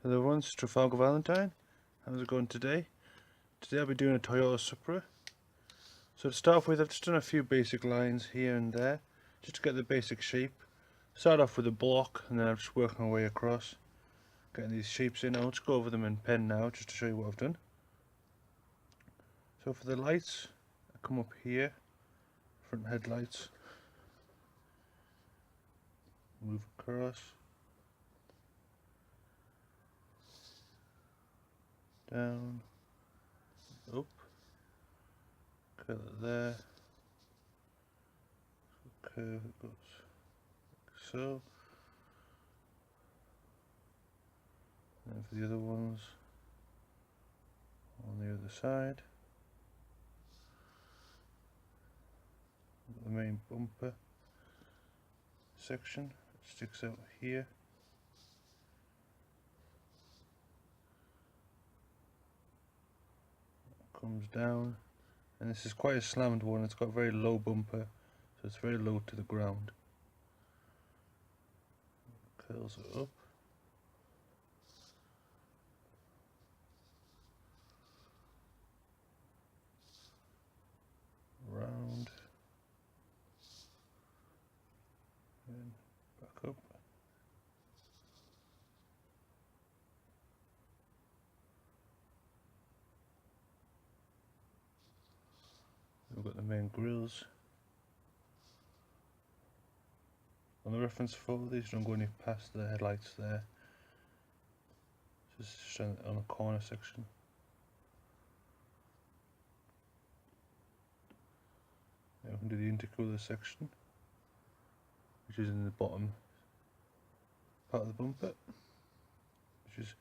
Hello everyone, it's Travalgar Valentine. How's it going today? Today I'll be doing a Toyota Supra. So to start off with, I've just done a few basic lines here and there, just to get the basic shape. Start off with a block and then I'm just working my way across, getting these shapes in. I'll just go over them in pen now, just to show you what I've done. So for the lights, I come up here, front headlights, move across, down, up, curl it there, curve it goes like so, and for the other ones on the other side, the main bumper section sticks out here. Comes down, and this is quite a slammed one. It's got a very low bumper, so it's very low to the ground. Curls it up, round, and back up. We've got the main grills. On the reference photo, these don't go any past the headlights there. Just on the corner section. Now we can do the intercooler section, which is in the bottom part of the bumper, which is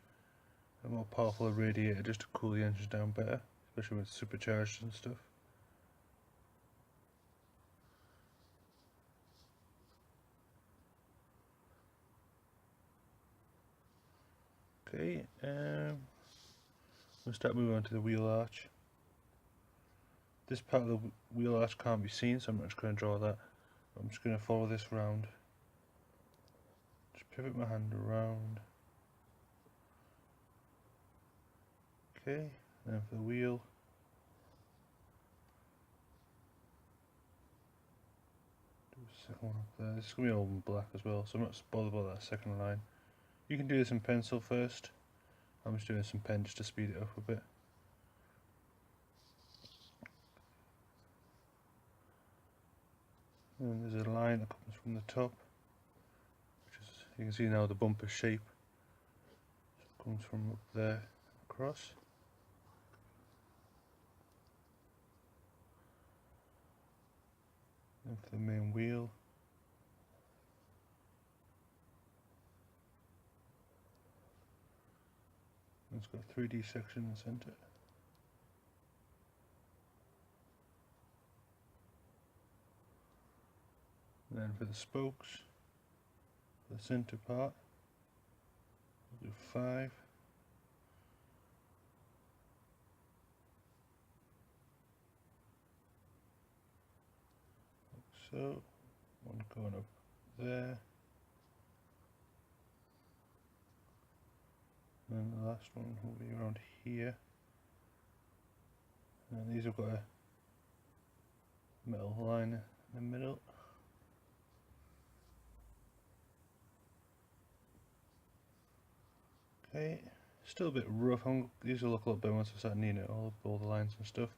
a more powerful radiator just to cool the engines down better, especially when it's supercharged and stuff. Okay, we'll start moving on to the wheel arch. This part of the wheel arch can't be seen, so I'm not just going to draw that. I'm just going to follow this round. Just pivot my hand around. Okay, and then for the wheel, do a second one up there. This is going to be all in black as well, so I'm not bothered about that second line. You can do this in pencil first. I'm just doing this in pen just to speed it up a bit. And there's a line that comes from the top, which is, you can see now the bumper shape. So it comes from up there across. And for the main wheel, it's got a 3D section in the centre. And then for the spokes, for the centre part, we'll do 5. Like so, one going up there. And the last one will be around here. And these have got a metal line in the middle. Okay, still a bit rough. These will look a lot better once I start neating it all the lines and stuff.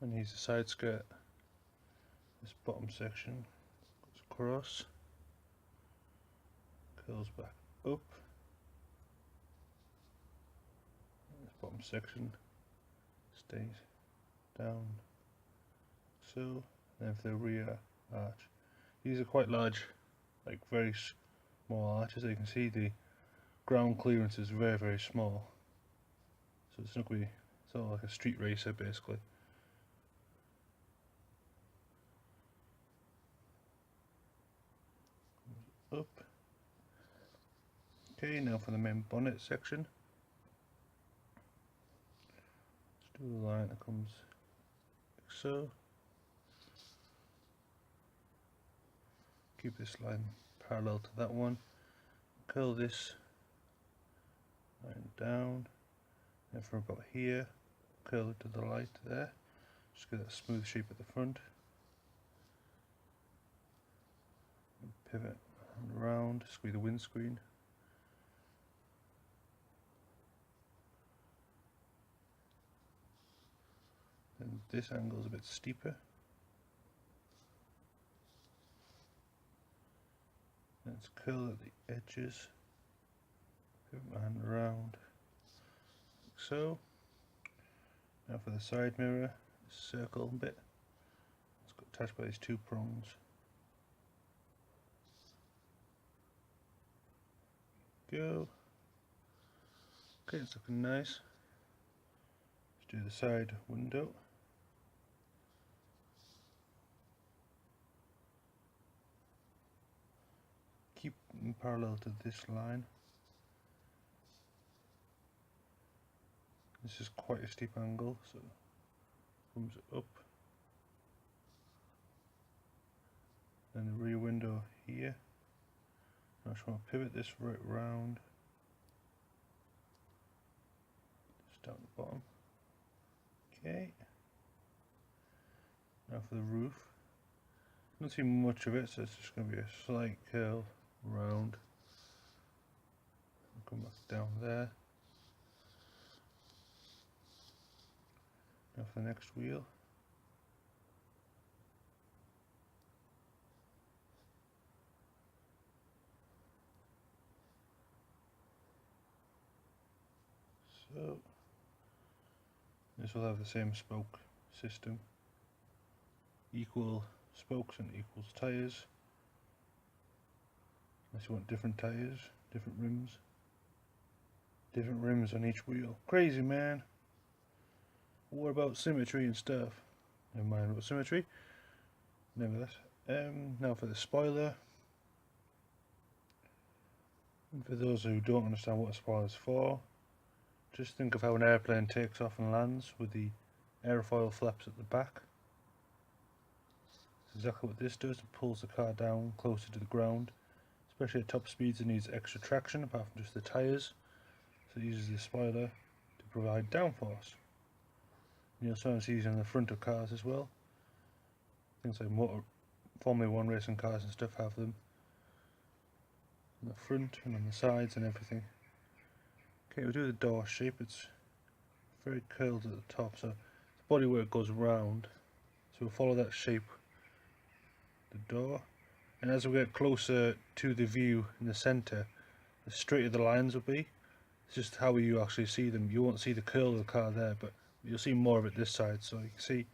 And here's the side skirt. This bottom section goes across, curls back up. This bottom section stays down, so. And then for the rear arch, these are quite large, like very small arches. As you can see, the ground clearance is very, very small, so it's not going to be, it's all like a street racer basically. Up. Okay, now for the main bonnet section, let's do a line that comes like so. Keep this line parallel to that one, curl this line down, and from about here, curl it to the light there. Just get that smooth shape at the front. And pivot and around, squeeze the windscreen. Then this angle is a bit steeper. Let's curl at the edges. Pivot my hand around, like so. Now for the side mirror, circle bit. It's got attached by these two prongs. Go. Okay, it's looking nice. Let's do the side window. Keep them parallel to this line. This is quite a steep angle, so it comes up. Then the rear window here. I just want to pivot this right round. Just down the bottom. Okay. Now for the roof. Not too much of it, so it's just going to be a slight curl round. Come back down there. Now for the next wheel. So this will have the same spoke system. Equal spokes and equals tyres. Unless you want different tyres, different rims. Different rims on each wheel. Crazy, man. What about symmetry and stuff? Never mind about symmetry. Nevertheless. Now for the spoiler. And for those who don't understand what a spoiler is for, just think of how an airplane takes off and lands with the aerofoil flaps at the back. That's exactly what this does. It pulls the car down closer to the ground. Especially at top speeds, it needs extra traction apart from just the tyres. So it uses the spoiler to provide downforce. You'll sometimes see these on the front of cars as well. Things like Formula 1 racing cars and stuff have them on the front and on the sides and everything. Okay, we'll do the door shape. It's very curled at the top, so the bodywork goes round. So we'll follow that shape, the door, and as we get closer to the view in the centre, the straighter the lines will be. It's just how you actually see them. You won't see the curl of the car there, but you'll see more of it this side. So you can see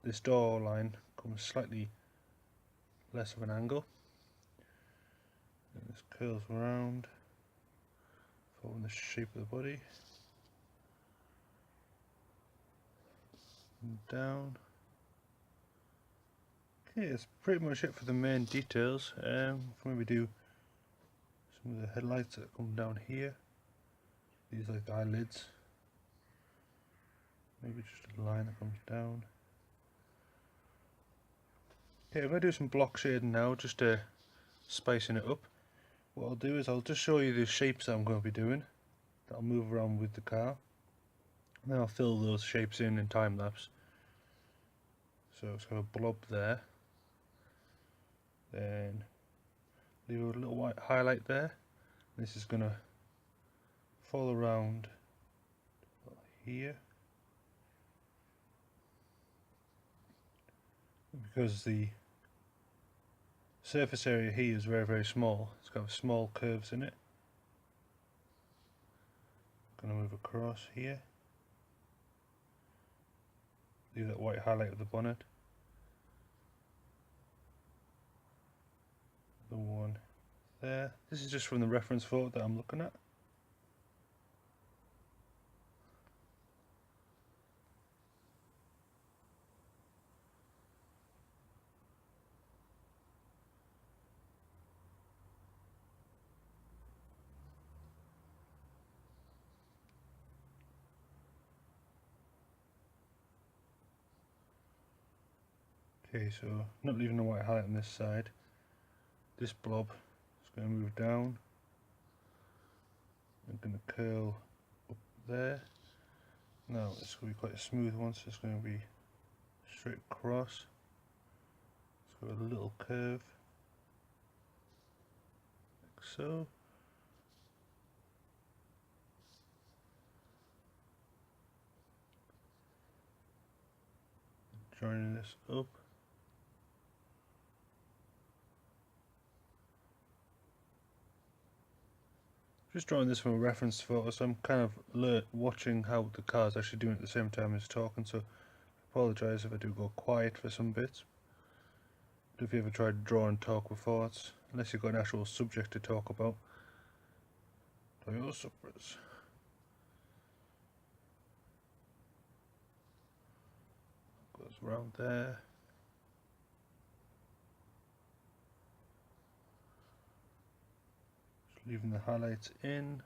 this door line comes slightly less of an angle. And this curls around, following the shape of the body. And down. Okay, that's pretty much it for the main details. Maybe do some of the headlights that come down here. These are like the eyelids. Maybe just a line that comes down. Okay, I'm going to do some block shading now, just spicing it up. What I'll do is I'll just show you the shapes that I'm going to be doing, that I'll move around with the car. And then I'll fill those shapes in time lapse. So it's got a blob there. Then leave a little white highlight there. This is going to fall around here. Because the surface area here is very, very small, it's got small curves in it. I'm going to move across here. Leave that white highlight of the bonnet. The one there. This is just from the reference photo that I'm looking at. Okay, so not leaving the white highlight on this side. This blob is going to move down I'm going to curl up there. Now it's going to be quite a smooth one, so it's going to be straight across. It's got a little curve, like so. Joining this up. Just drawing this from a reference photo, so I'm kind of watching how the car's actually doing at the same time as talking, so I apologise if I do go quiet for some bits. But if you ever tried to draw and talk with thoughts, unless you've got an actual subject to talk about, Toyota Supras. Goes around there. Just leaving the highlights in.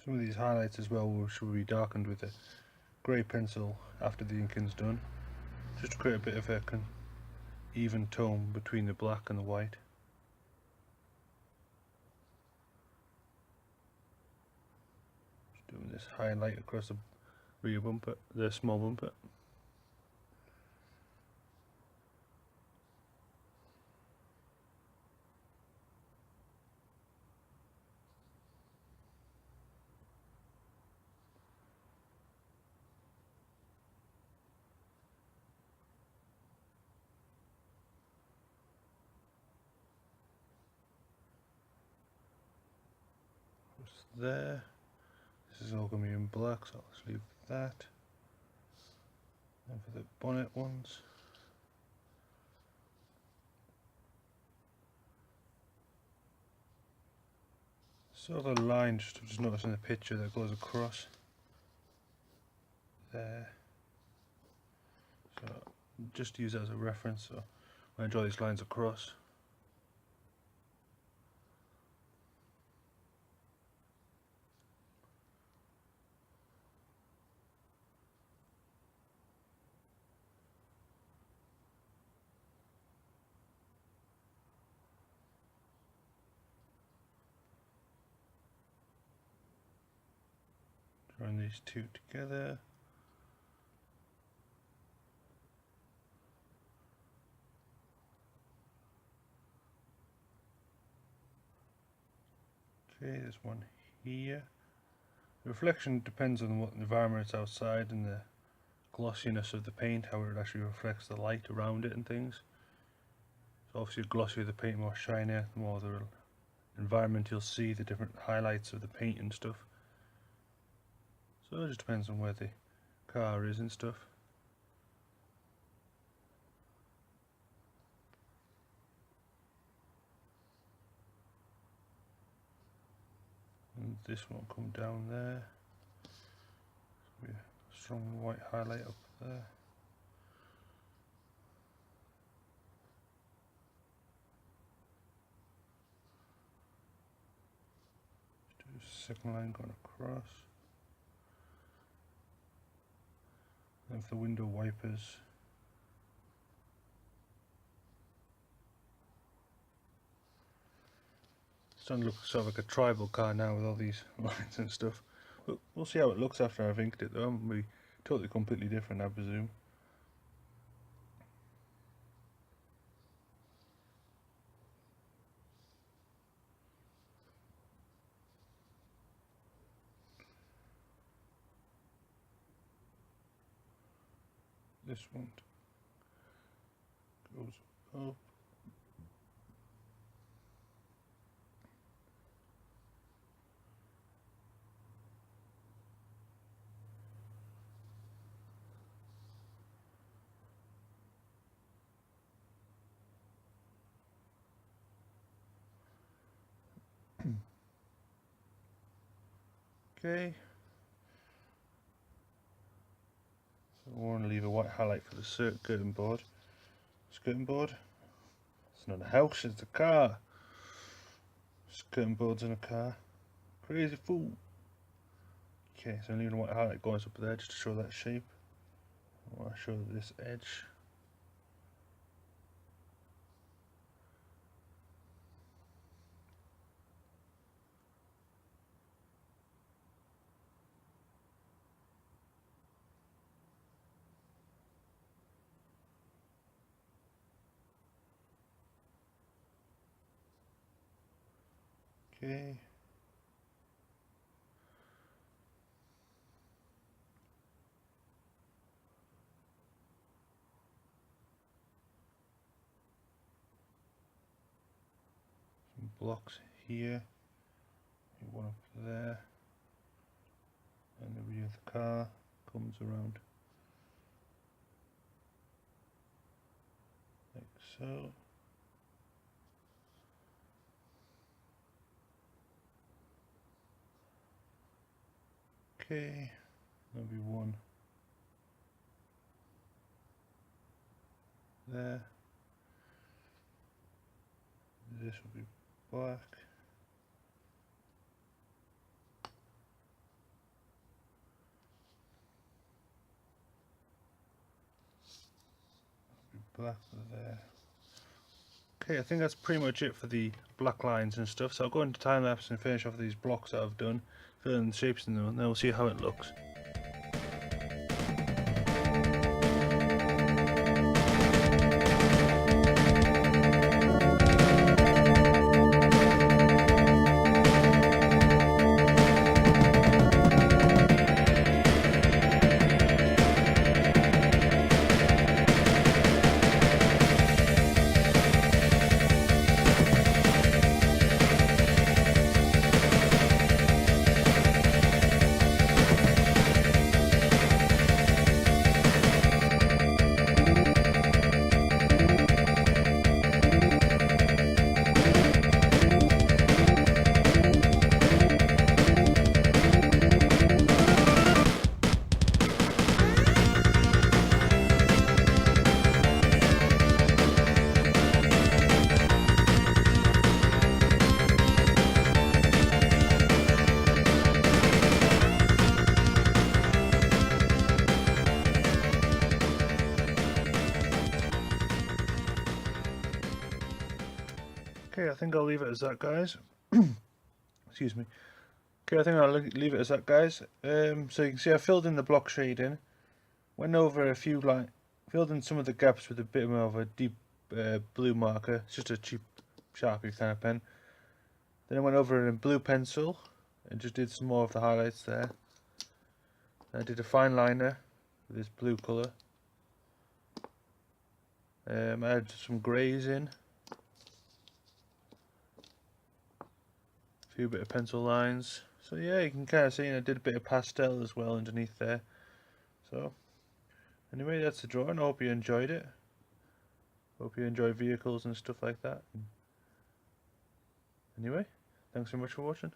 Some of these highlights as well should be darkened with a grey pencil after the inking's done, just to create a bit of a even tone between the black and the white. Just doing this highlight across the rear bumper, the small bumper. There. This is all going to be in black, so I'll just leave that. And for the bonnet ones, sort of a line just noticed in the picture that goes across there. So just use that as a reference. So when I draw these lines across, drawing these two together. Okay, there's one here. The reflection depends on what environment it's outside and the glossiness of the paint, how it actually reflects the light around it and things. So obviously the glossier the paint, more shinier, the more the environment you'll see, the different highlights of the paint and stuff. So it just depends on where the car is and stuff. And this won't come down there. Be a strong white highlight up there. Just do a second line going across. And for the window wipers, it's starting to look sort of like a tribal car now with all these lines and stuff. But we'll see how it looks after I've inked it though. It will be totally completely different, I presume. This one goes up. Okay. So I want to leave a white highlight for the skirting board. Skirting board? It's not a house, it's a car. Skirting boards in a car. Crazy fool. Okay, so I'm leaving a white highlight going up there just to show that shape. I want to show this edge. Okay. Some blocks here. One up there. And the rear of the car comes around like so. Okay, there'll be one there. This will be black. Black there. Okay, I think that's pretty much it for the black lines and stuff. So I'll go into time lapse and finish off these blocks that I've done, fill in the shapes in them, and then we'll see how it looks. Okay, I think I'll leave it as that, guys. Excuse me. Okay, I think I'll leave it as that, guys. So you can see I filled in the block shading, went over a few filled in some of the gaps with a bit more of a deep blue marker. It's just a cheap Sharpie kind of pen. Then I went over it in blue pencil and just did some more of the highlights there. I did a fine liner with this blue colour. I added some greys in. A few bit of pencil lines. So yeah, you can kind of see I did a bit of pastel as well underneath there. So anyway, that's the drawing. I hope you enjoyed it. Hope you enjoy vehicles and stuff like that. Anyway, thanks so much for watching.